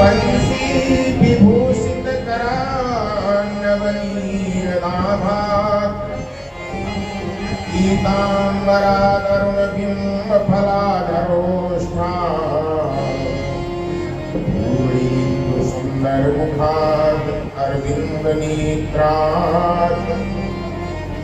बंसी विभूषित करान्नवनीरदाभा पीताम्बरातरुणबिम्बफलाधरोष्ठा धूलीन्दु सुन्दरमुखात् अरविन्दनेत्रात्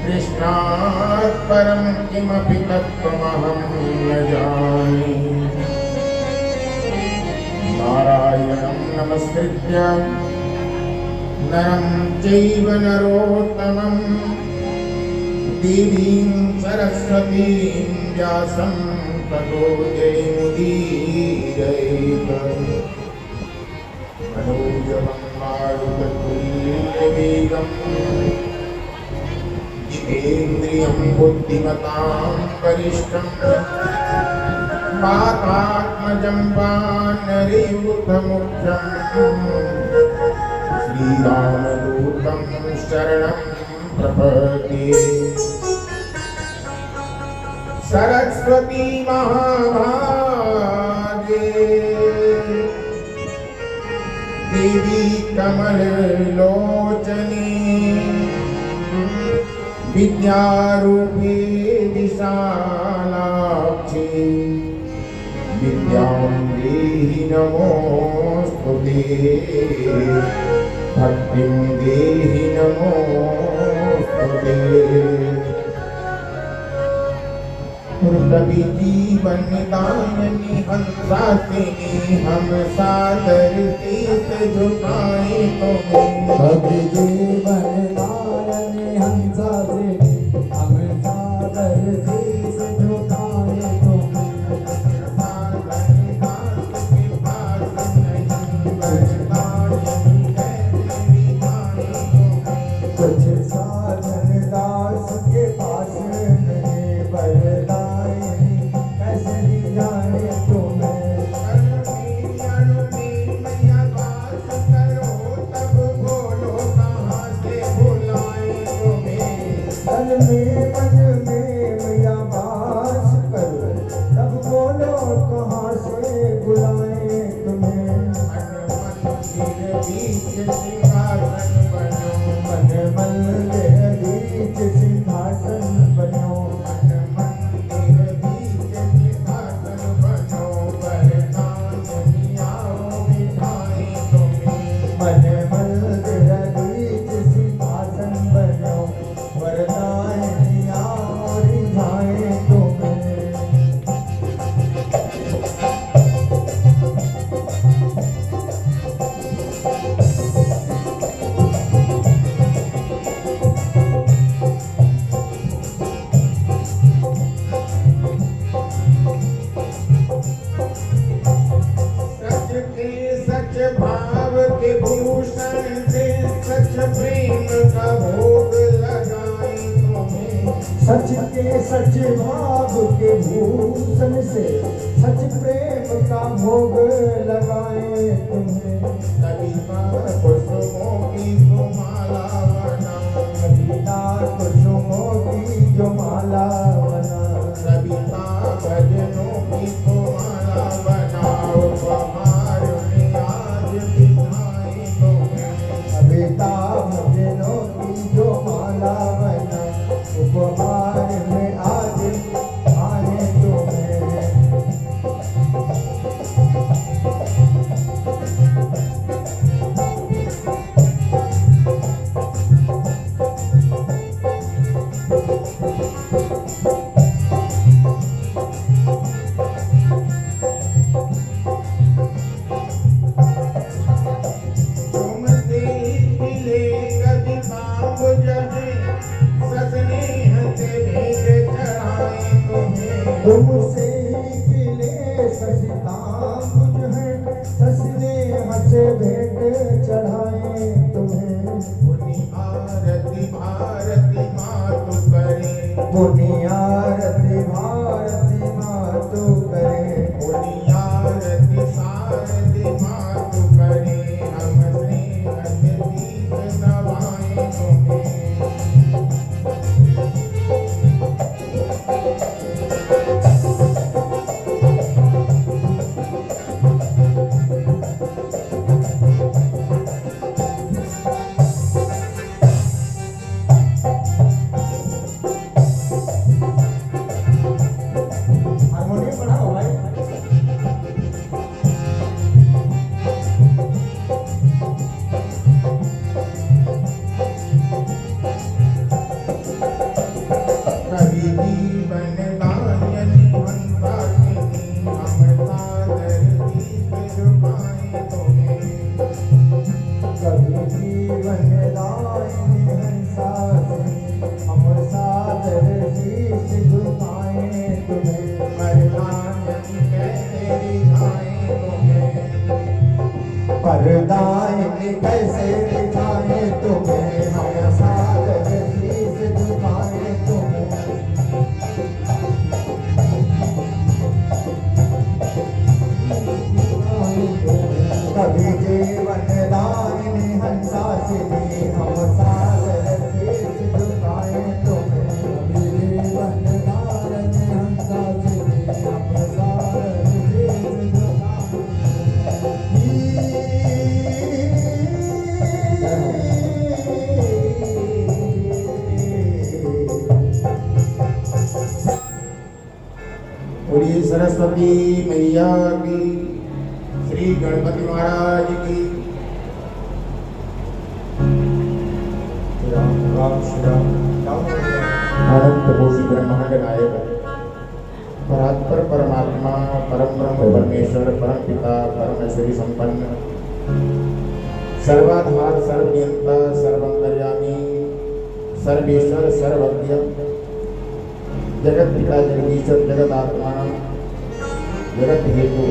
कृष्णात् परं किमपि तत्त्वमहं न जाने। नारायणं नमस्कृत्य नरं चैव नरोत्तमं देवीं सरस्वतीं व्यासं ततो जयमुदीरयेत्। मनोजवं मारुततुल्यवेगं जितेन्द्रियं बुद्धिमतां वरिष्ठं वातात्मजं वानरयूथमुख्यं श्रीरामदूतं शरणं प्रपद्ये। सरस्वती महाभागे देवी कमललोचने विद्यारूपे विशालाक्षी विद्यां देहि नमोस्तुते भक्तिं देहि नमोस्तुते। कवि जीवनदायिनी हंसासिनी हम सादर शीस झुकाए तुम्हें। कवि जीवनदायिनी हंसासिनी हम सादर शीस झुकाए तुम्हें। कुछ साधन दास के पास नहीं वरदायिनी कैसे दी जाए तुम्हें। मैया बात करो तब बोलो कहाँ से बुलाए तुम्हें। मन में मैया बास करो तब बोलो कहाँ से बुलाए तुम्हें। मन मंदिर बीच सिंहासन बनो। मन मंदिर बीच सिंहासन बनो। मन मंदिर बीच सिंहासन बनो वरदायिनी आओ रिझाए तुम्हें। सच भाव के भूषण से सच प्रेम का भोग लगाए तुम्हें। सच के सच भाव के भूषण से सच प्रेम का भोग लगाए तुम्हें। कविता कुसुमों की सुमाला बना। कविता कुसुमों की जो माला बना। कविता भजनों की सुमाला बनाओ। उपहार में आज बिठाए तुम्हें। कविता भजनों की जो माला बना उपहार में आज आने तुम्हें। तुमसे मिले कभी बाप जने सस्नेह से भेंट चढ़ाए तुम्हें। तुमसे खिले ससिताम है सस्नेह से भेंट चढ़ाए तुम्हें। पुनि आरती भारती मातु करे। पुनि आरती भारती मातु करे। पुनि आरती सारथी मातु करे। हम स्नेह से दीप नवाए तुम्हें। परदायिनी कैसे दिखाए तुम्हें, हम सादर शीश झुकाए तुम्हें। कभी जीवन दायिनी हंसासिनी, हम सादर शीश झुकाए तुम्हें। कभी जीवन दायिनी हंसासिनी, हम सादर शीश झुकाए। बोलिए सरस्वती मैया की, श्री गणपति महाराज की। राम राम श्री राम। अनंत कोटि ब्रह्मांड नायक परात्पर परमात्मा परम ब्रह्म परमेश्वर परम पिता परम ऐश्वर्य संपन्न सर्वाधार सर्वनियंता सर्वंतर्यामी सर्वेश्वर सर्वज्ञ जगत पिता जगदीश्वर जगत आत्मा जगत हेतु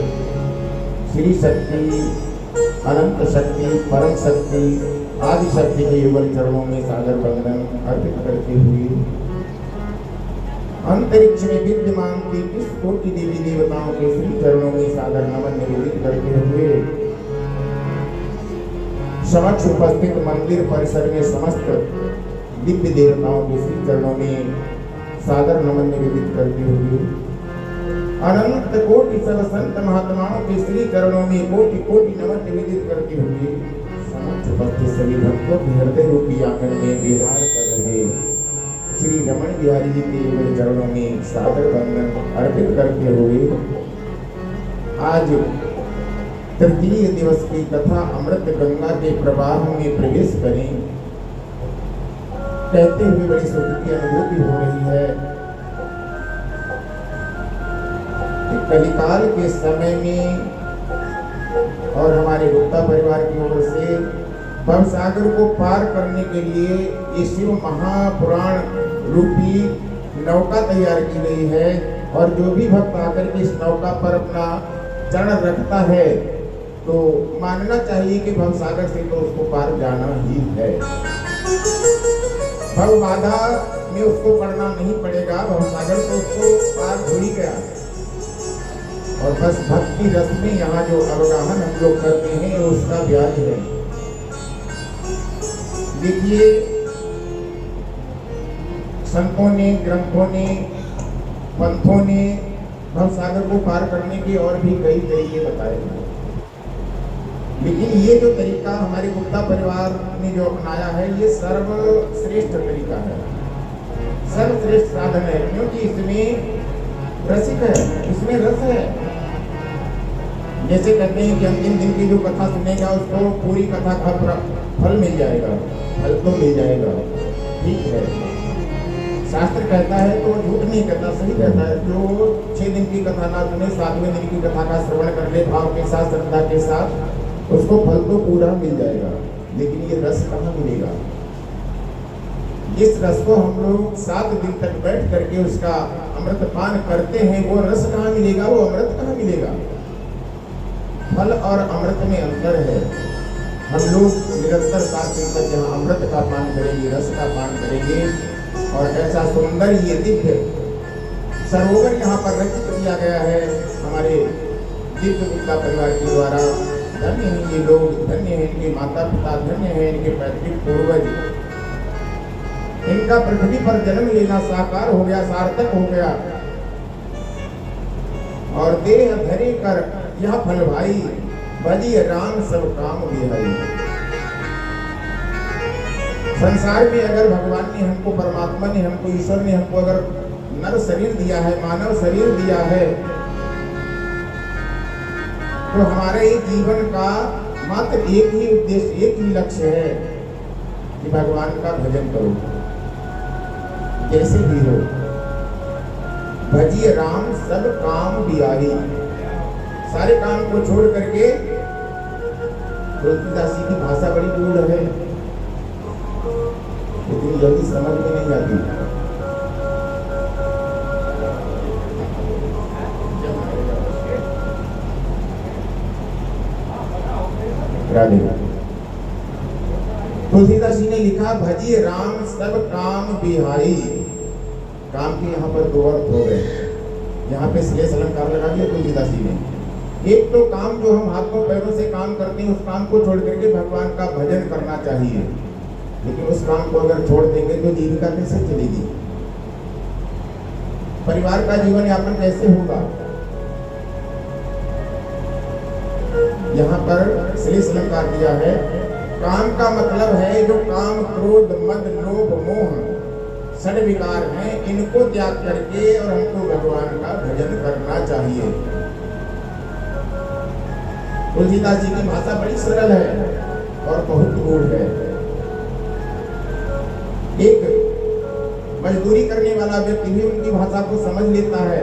श्री शक्ति अनंत शक्ति परम शक्ति आदि शक्ति के युगल चरणों में सादर वंदन अर्पित करते हुए अंतरिक्ष में विद्यमान 33 कोटि देवी देवताओं के श्री चरणों में सादर नमन निवेदित करते हुए समक्ष उपस्थित मंदिर परिसर में समस्त दिव्य देवताओं के श्री चरणों में सादर नमन निवेदित करते हुए अनंत कोटि सब संत महात्माओं के श्री चरणों में कोटि कोटि नमन निवेदित करते हुए समक्ष उपस्थित सभी भक्तों के हृदय रूपी आंगन में विहार कर रहे श्री रमण बिहारी जी के चरणों में सादर वंदन अर्पित करते हुए आज तृतीय दिवस की कथा अमृत गंगा के प्रवाह में प्रवेश करें कहते हुए बड़ी सुख की अनुभूति हो रही है कि कलिकाल के समय में और हमारे गुप्ता परिवार की ओर से भवसागर को पार करने के लिए ये शिव महापुराण रूपी नौका तैयार की गई है और जो भी भक्त आकर के इस नौका पर अपना चरण रखता है तो मानना चाहिए कि भवसागर से तो उसको पार जाना ही है। भव बाधा में उसको पड़ना नहीं पड़ेगा, भवसागर तो उसको पार हो ही गया। और बस भक्ति रस में यहाँ जो अवगाहन हम लोग करते हैं उसका ब्याज है। देखिए संतों ने ग्रंथों ने पंथों ने भवसागर को पार करने के और भी कई तरीके बताए हैं, लेकिन ये जो तरीका हमारे गुप्ता परिवार ने जो अपनाया है ये सर्वश्रेष्ठ तरीका है, सर्वश्रेष्ठ साधन है, क्योंकि इसमें रसिक है, इसमें रस है। जैसे कहते हैं कि अंतिम दिन की जो कथा सुनेगा उसको पूरी कथा का फल मिल जाएगा, फल तो मिल जाएगा, ठीक है। शास्त्र कहता है तो झूठ नहीं कहता, सही कहता है। जो 6 दिन की कथा ना सुने 7वें दिन की कथा का श्रवण कर ले भाव के साथ श्रद्धा के साथ उसको फल तो पूरा मिल जाएगा, लेकिन ये रस कहाँ मिलेगा? जिस रस को हम लोग 7 दिन तक बैठ करके उसका अमृत पान करते हैं वो रस कहाँ मिलेगा, वो अमृत कहाँ मिलेगा? फल और अमृत में अंतर है। हम लोग निरंतर 7 दिन तक जहाँ अमृत का पान करेंगे, रस का पान करेंगे और ऐसा सुंदर ये दिव्य सरोवर यहाँ पर रचित किया गया है हमारे दिव्य गुप्ता परिवार के द्वारा। धन्य हैं ये लोग, धन्य हैं इनके माता पिता, धन्य हैं इनके पैतृक पूर्वज। इनका पृथ्वी पर जन्म लेना साकार हो गया, सार्थक हो गया और देह धरे कर यह फल भाई भजिए राम सब काम बिहाई। संसार में अगर भगवान ने हमको, परमात्मा ने हमको, ईश्वर ने हमको अगर नर शरीर दिया है, मानव शरीर दिया है, तो हमारे जीवन का मात्र एक ही उद्देश्य, एक ही लक्ष्य है कि भगवान का भजन करो, जैसे भी हो। भजिए राम सब काम बिहारी, सारे काम को छोड़ करके। तुलसीदास जी की भाषा बड़ी गूढ़ है, इतनी जल्दी समझ में नहीं आती। राधे। तुलसीदास जी ने लिखा, भजिए राम सब काम बिहाई। काम के यहाँ पर दो अर्थ हो गए, यहाँ पे श्लेष अलंकार लगा दिया तुलसीदास जी ने। एक तो काम जो हम हाथों पैरों से काम करते हैं, उस काम को छोड़ करके भगवान का भजन करना चाहिए। लेकिन उस काम को अगर छोड़ देंगे तो जीविका कैसे चलेगी, परिवार का जीवन यापन कैसे होगा। यहाँ पर श्लेष अलंकार दिया है, काम का मतलब है जो काम, क्रोध, मद, लोभ, मोह, षड विकार हैं, इनको त्याग करके और हमको भगवान का भजन करना चाहिए। तुलसीदास जी की भाषा बड़ी सरल है और बहुत गूढ़ है। एक मजदूरी करने वाला व्यक्ति भी उनकी भाषा को समझ लेता है,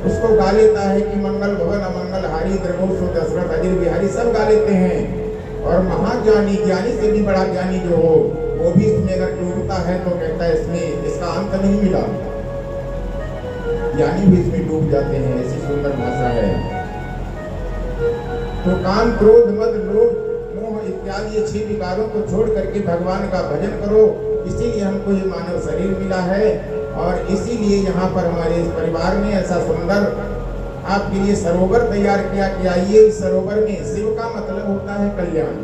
उसको गा लेता है कि मंगल भवन अमंगल हारी, द्रगो दशरथ अजिर बिहारी, सब गा लेते हैं। और महाज्ञानी, ज्ञानी से भी बड़ा ज्ञानी जो हो, वो भी इसमें अगर डूबता है तो कहता है इसमें इसका अंत नहीं मिला। ज्ञानी भी इसमें डूब जाते हैं, ऐसी सुंदर भाषा है। तो काम, क्रोध, मद, लोभ, मोह इत्यादि ये 6 विकारों को छोड़ करके भगवान का भजन करो। इसीलिए हमको ये मानव शरीर मिला है और इसीलिए यहाँ पर हमारे इस परिवार में ऐसा सुंदर आपके लिए सरोवर तैयार किया कि आइए इस सरोवर में। शिव का मतलब होता है कल्याण,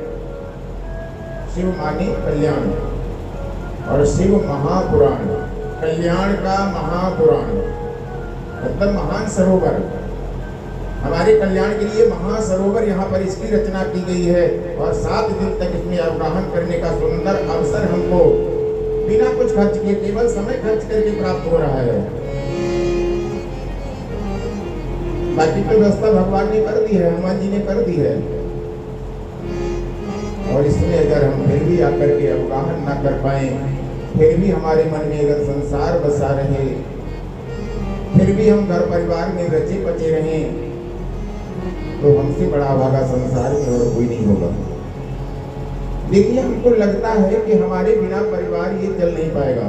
शिव माने कल्याण, और शिव महापुराण, कल्याण का महापुराण मतलब महान सरोवर। हमारे कल्याण के लिए महासरोवर यहाँ पर इसकी रचना की गई है और 7 दिन तक इसमें अवगाहन करने का सुंदर अवसर हमको बिना कुछ खर्च किए, केवल समय खर्च करके प्राप्त हो रहा है। बाकी की व्यवस्था भगवान ने कर दी है, हनुमान जी ने कर दी है। और इसमें अगर हम फिर भी आकर के अवगाहन ना कर पाए, फिर भी हमारे मन में अगर संसार बसा रहे, फिर भी हम घर परिवार में रचे बचे रहें, तो हमसे बड़ा भागा संसार में और कोई नहीं होगा। देखिए, हमको लगता है कि हमारे बिना परिवार ये चल नहीं पाएगा।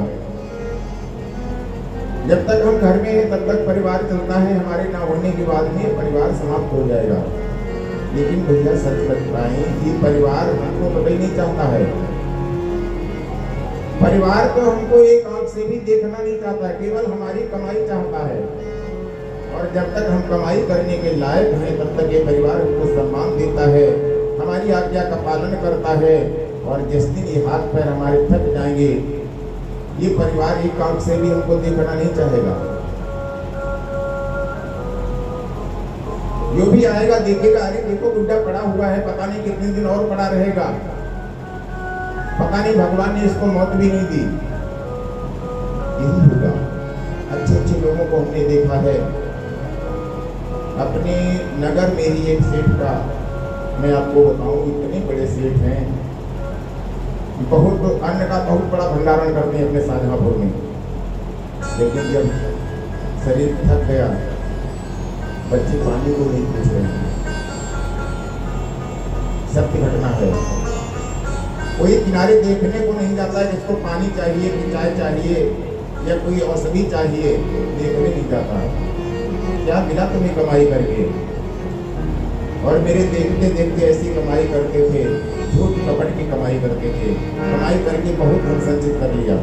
जब तक हम घर में हैं तब तक परिवार चलता है, हमारे ना होने के बाद में परिवार समाप्त हो जाएगा। लेकिन भैया सच बताएं, ये परिवार हमको कभी नहीं चाहता है। परिवार तो हमको एक आंख से भी देखना नहीं चाहता, केवल हमारी कमाई चाहता है। और जब तक हम कमाई करने के लायक हैं तब तक ये परिवार हमको सम्मान देता है, हमारी आज्ञा का पालन करता है। और जिस दिन ये हाथ पैर हमारे थक जाएंगे, ये परिवार एक आंख से भी हमको देखना नहीं चाहेगा। जो भी आएगा देखेगा, अरे देखो गुड्डा पड़ा हुआ है, पता नहीं कितने दिन और पड़ा रहेगा, पता नहीं भगवान ने इसको मौत भी नहीं दी। यही होगा। अच्छे अच्छे लोगों को हमने देखा है। अपने नगर में ही एक सेठ का मैं आपको बताऊं, इतने बड़े सेठ हैं, बहुत अन्न का बहुत बड़ा भंडारण करते हैं अपने शाहजहांपुर में। लेकिन जब शरीर थक गया, बच्चे पानी को नहीं पूछ रहे हैं। सत्य घटना है। कोई किनारे देखने को नहीं जाता है जिसको पानी चाहिए कि चाय चाहिए या कोई औषधि चाहिए, देखने नहीं जाता। क्या मिला तुम्हें कमाई करके? और मेरे देखते देखते ऐसी कमाई करते थे, झूठ कपट की कमाई करते थे, कमाई करके बहुत धन संचित कर लिया,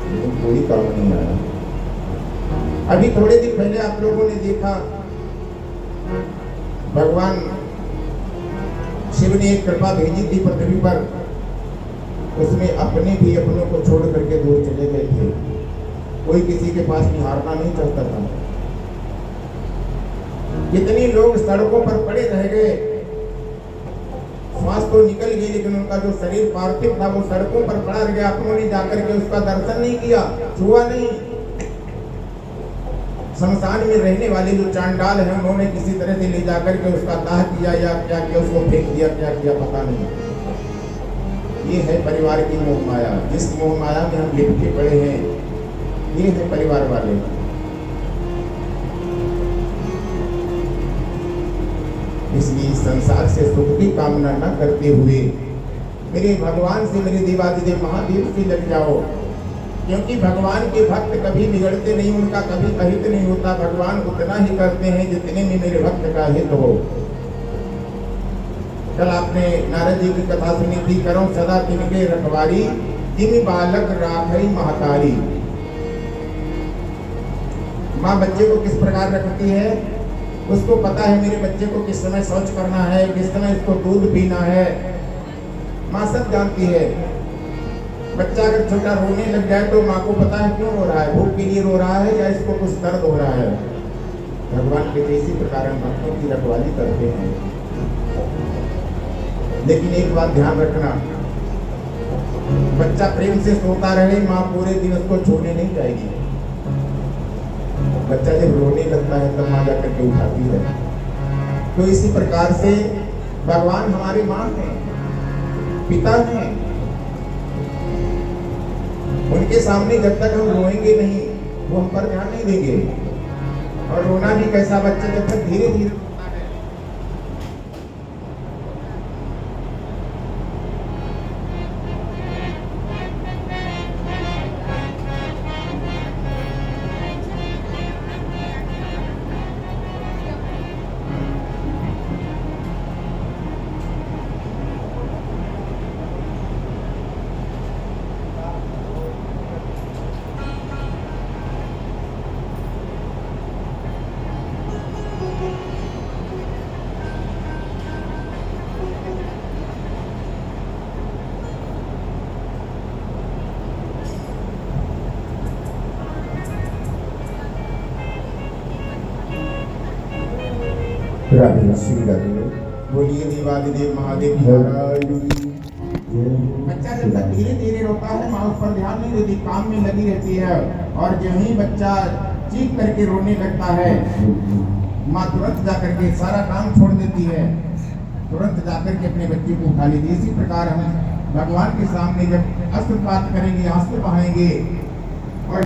लेकिन कोई काम नहीं आया। अभी थोड़े दिन पहले आप लोगों ने देखा, भगवान शिव ने एक कृपा भेजी थी पृथ्वी पर, उसमें अपने भी अपनों को छोड़ करके दूर चले गए थे। कोई किसी के पास निहारना नहीं चाहता था। कितने लोग सड़कों पर पड़े रह गए, श्वास तो निकल गई लेकिन उनका जो शरीर पार्थिव था वो सड़कों पर पड़ा रह गया। अपनों ने जाकर के उसका दर्शन नहीं किया, छुआ नहीं। शमशान में रहने वाले जो चांडाल हैं, उन्होंने किसी तरह से ले जाकर के उसका दाह किया या क्या किया, उसको फेंक दिया, क्या किया पता नहीं। ये है परिवार की मोह माया। जिस मोह माया में हम लिपटे पड़े हैं, ये है परिवार वाले। इसलिए संसार से सुख की कामना न करते हुए मेरे भगवान से, मेरे देवादिदेव महादेव से लग जाओ, क्योंकि भगवान के भक्त कभी बिगड़ते नहीं, उनका कभी अहित नहीं होता। भगवान उतना ही करते हैं जितने में मेरे भक्त का हित हो। कल आपने नारद जी की कथा सुनी थी, करो सदा तिनके रखवारी, तिन बालक राखई महतारी। माँ बच्चे को किस प्रकार रखती है, उसको पता है मेरे बच्चे को किस समय शौच करना है, किस समय इसको दूध पीना है, माँ सब जानती है। बच्चा अगर छोटा रोने लग जाए तो माँ को पता है क्यों रो रहा है, भूख के लिए रो रहा है या इसको कुछ दर्द हो रहा है। भगवान के इसी प्रकार हम भक्तों की रखवाली करते हैं। लेकिन एक बात ध्यान रखना, बच्चा प्रेम से सोता रहे, माँ पूरे दिन उसको छोड़ने नहीं जाएगी। बच्चा जब रोने लगता है तब माँ जाकर के उठाती है। तो इसी प्रकार से भगवान हमारी माँ हैं, पिता हैं। उनके सामने जब तक हम रोएंगे नहीं, वो हम पर ध्यान नहीं देंगे। और रोना भी कैसा, बच्चा जब तक धीरे धीरे रोता है। राधे श्री राधे। बोलिए देवादिदेव महादेव महाराज। बच्चा जब तक धीरे धीरे रोता है, माँ उस पर ध्यान नहीं देती, काम में लगी रहती है। और जब ही बच्चा चीख करके रोने लगता है, माँ तुरंत जाकर के सारा काम छोड़ देती है, तुरंत जाकर के अपने बच्चे को उठा लेती है। इसी प्रकार हम भगवान के सामने जब अस्त्रपात करेंगे, आंसू बहाएंगे और